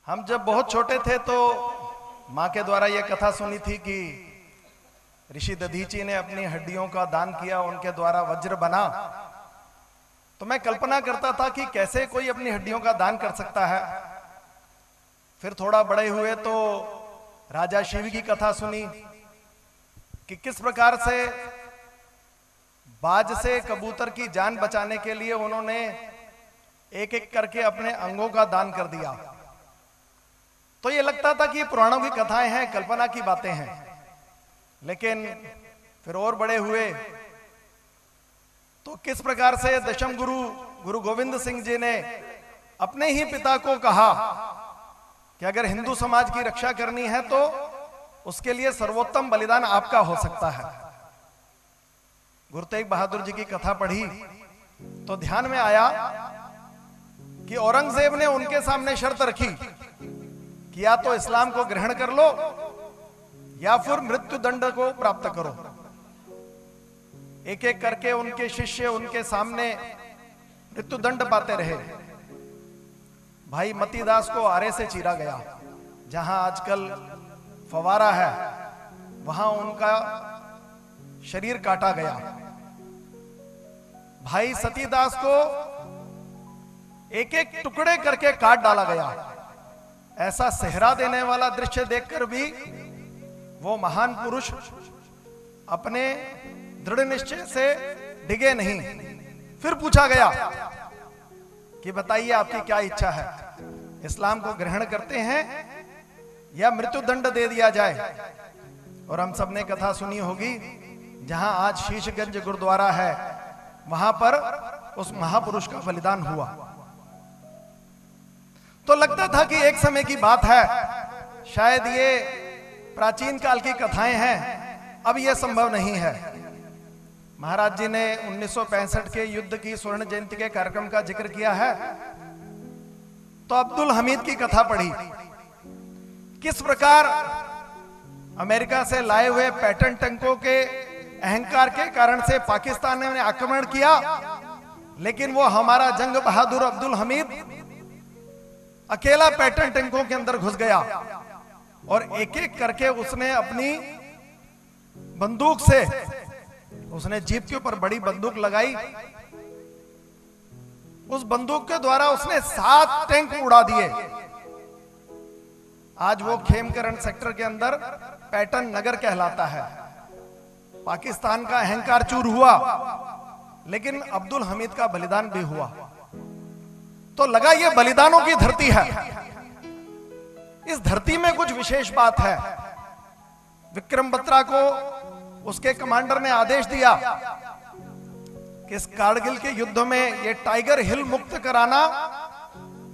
हम जब बहुत छोटे थे तो माँ के द्वारा यह कथा सुनी थी कि ऋषि दधीची ने अपनी हड्डियों का दान किया, उनके द्वारा वज्र बना। तो मैं कल्पना करता था कि कैसे कोई अपनी हड्डियों का दान कर सकता है। फिर थोड़ा बड़े हुए तो राजा शिव की कथा सुनी कि किस प्रकार से बाज से कबूतर की जान बचाने के लिए उन्होंने एक एक करके अपने अंगों का दान कर दिया। तो ये लगता था कि पुराणों की कथाएं हैं, कल्पना की बातें हैं। लेकिन फिर और बड़े हुए तो किस प्रकार से दशम गुरु गोविंद सिंह जी ने अपने ही पिता को कहा कि अगर हिंदू समाज की रक्षा करनी है तो उसके लिए सर्वोत्तम बलिदान आपका हो सकता है। गुरु तेग बहादुर जी की कथा पढ़ी तो ध्यान में आया कि औरंगजेब ने उनके सामने शर्त रखी कि या तो इस्लाम को ग्रहण कर लो या फिर मृत्यु दंड को प्राप्त करो। एक एक करके उनके शिष्य उनके सामने मृत्यु दंड पाते रहे। भाई मतीदास को आरे से चीरा गया, जहां आजकल फवारा है वहां उनका शरीर काटा गया। भाई सतीदास को एक एक टुकड़े करके काट डाला गया। ऐसा सेहरा देने वाला दृश्य देखकर भी वो महान पुरुष अपने दृढ़ निश्चय से डिगे नहीं। फिर पूछा गया कि बताइए आपकी क्या इच्छा है, इस्लाम को ग्रहण करते हैं या मृत्यु दंड दे दिया जाए। और हम सबने कथा सुनी होगी, जहां आज शीशगंज गुरुद्वारा है वहां पर उस महापुरुष का बलिदान हुआ। तो लगता था कि एक समय की बात है, शायद ये प्राचीन काल की कथाएं हैं, अब यह संभव नहीं है। महाराज जी ने 1965 के युद्ध की स्वर्ण जयंती के कार्यक्रम का जिक्र किया है तो अब्दुल हमीद की कथा पढ़ी। किस प्रकार अमेरिका से लाए हुए पैटर्न टैंकों के अहंकार के कारण से पाकिस्तान ने आक्रमण किया, लेकिन वो हमारा जंग बहादुर अब्दुल हमीद अकेला पैटर्न टैंकों के अंदर घुस गया और एक एक करके उसने अपनी बंदूक से, उसने जीप के ऊपर बड़ी बंदूक लगाई, उस बंदूक के द्वारा उसने 7 टैंक उड़ा दिए। आज वो खेमकरण सेक्टर के अंदर पैटर्न नगर कहलाता है। पाकिस्तान का अहंकार चूर हुआ, लेकिन अब्दुल हमीद का बलिदान भी हुआ। तो लगा ये बलिदानों की धरती है, इस धरती में कुछ विशेष बात है। विक्रम बत्रा को उसके कमांडर ने आदेश दिया कि इस कारगिल के युद्ध में ये टाइगर हिल मुक्त कराना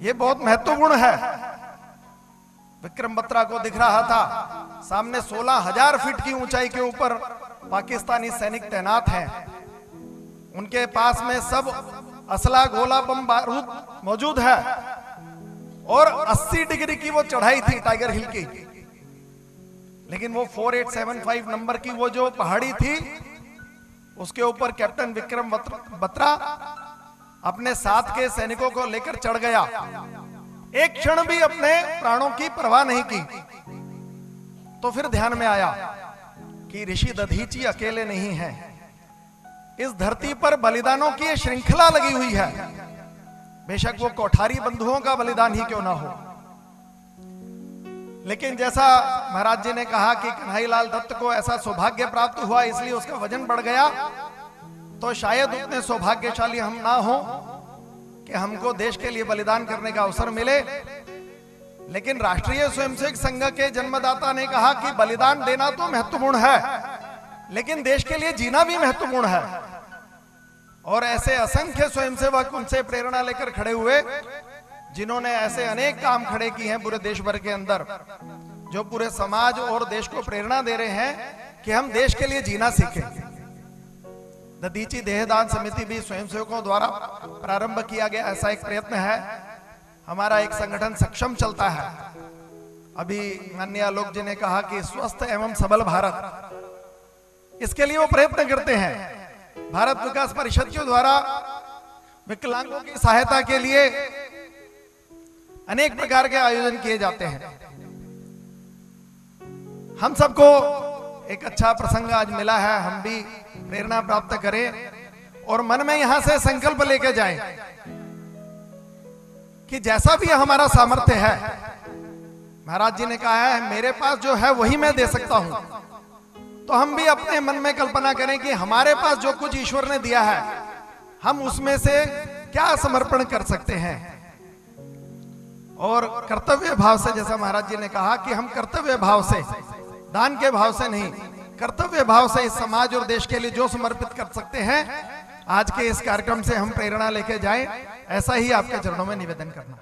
ये बहुत महत्वपूर्ण है। विक्रम बत्रा को दिख रहा था सामने 16,000 फीट की ऊंचाई के ऊपर पाकिस्तानी सैनिक तैनात हैं। उनके पास में सब असला गोला बम बारूद मौजूद है और 80 डिग्री की वो चढ़ाई थी टाइगर हिल की। लेकिन वो 4875 नंबर की वो जो पहाड़ी थी उसके ऊपर कैप्टन विक्रम बत्रा अपने साथ के सैनिकों को लेकर चढ़ गया। एक क्षण भी अपने प्राणों की परवाह नहीं की। तो फिर ध्यान में आया कि ऋषि दधीची अकेले नहीं हैं, इस धरती पर बलिदानों की श्रृंखला लगी हुई है। बेशक वो कोठारी बंधुओं का बलिदान ही क्यों ना हो, लेकिन जैसा महाराज जी ने कहा कि कन्हैयालाल दत्त को ऐसा सौभाग्य प्राप्त हुआ इसलिए उसका वजन बढ़ गया, तो शायद उतने सौभाग्यशाली हम ना हो कि हमको देश के लिए बलिदान करने का अवसर मिले। लेकिन राष्ट्रीय स्वयंसेवक संघ के जन्मदाता ने कहा कि बलिदान देना तो महत्वपूर्ण है, लेकिन देश के लिए जीना भी महत्वपूर्ण है। और ऐसे असंख्य स्वयंसेवक उनसे प्रेरणा लेकर खड़े हुए, जिन्होंने ऐसे अनेक काम खड़े किए हैं पूरे देश भर के अंदर, जो पूरे समाज और देश को प्रेरणा दे रहे हैं कि हम देश के लिए जीना सीखें। दधीची देहदान समिति भी स्वयंसेवकों द्वारा प्रारंभ किया गया ऐसा एक प्रयत्न है। हमारा एक संगठन सक्षम चलता है। अभी माननीय आलोक जी ने कहा कि स्वस्थ एवं सबल भारत, इसके लिए वो प्रयत्न करते हैं। भारत विकास परिषद के द्वारा विकलांगों की सहायता के लिए अनेक प्रकार के आयोजन किए जाते हैं। हम सबको एक अच्छा प्रसंग आज मिला है, हम भी प्रेरणा प्राप्त करें और मन में यहां से संकल्प लेके जाएं कि जैसा भी हमारा सामर्थ्य है, महाराज जी ने कहा है मेरे पास जो है वही मैं दे सकता हूं, तो हम भी अपने मन में कल्पना करें कि हमारे पास जो कुछ ईश्वर ने दिया है हम उसमें से क्या समर्पण कर सकते हैं। और कर्तव्य भाव से, जैसा महाराज जी ने कहा कि हम कर्तव्य भाव से, दान के भाव से नहीं, कर्तव्य भाव से इस समाज और देश के लिए जो समर्पित कर सकते हैं, आज के इस कार्यक्रम से हम प्रेरणा लेके जाएं, ऐसा ही आपके चरणों में निवेदन करना।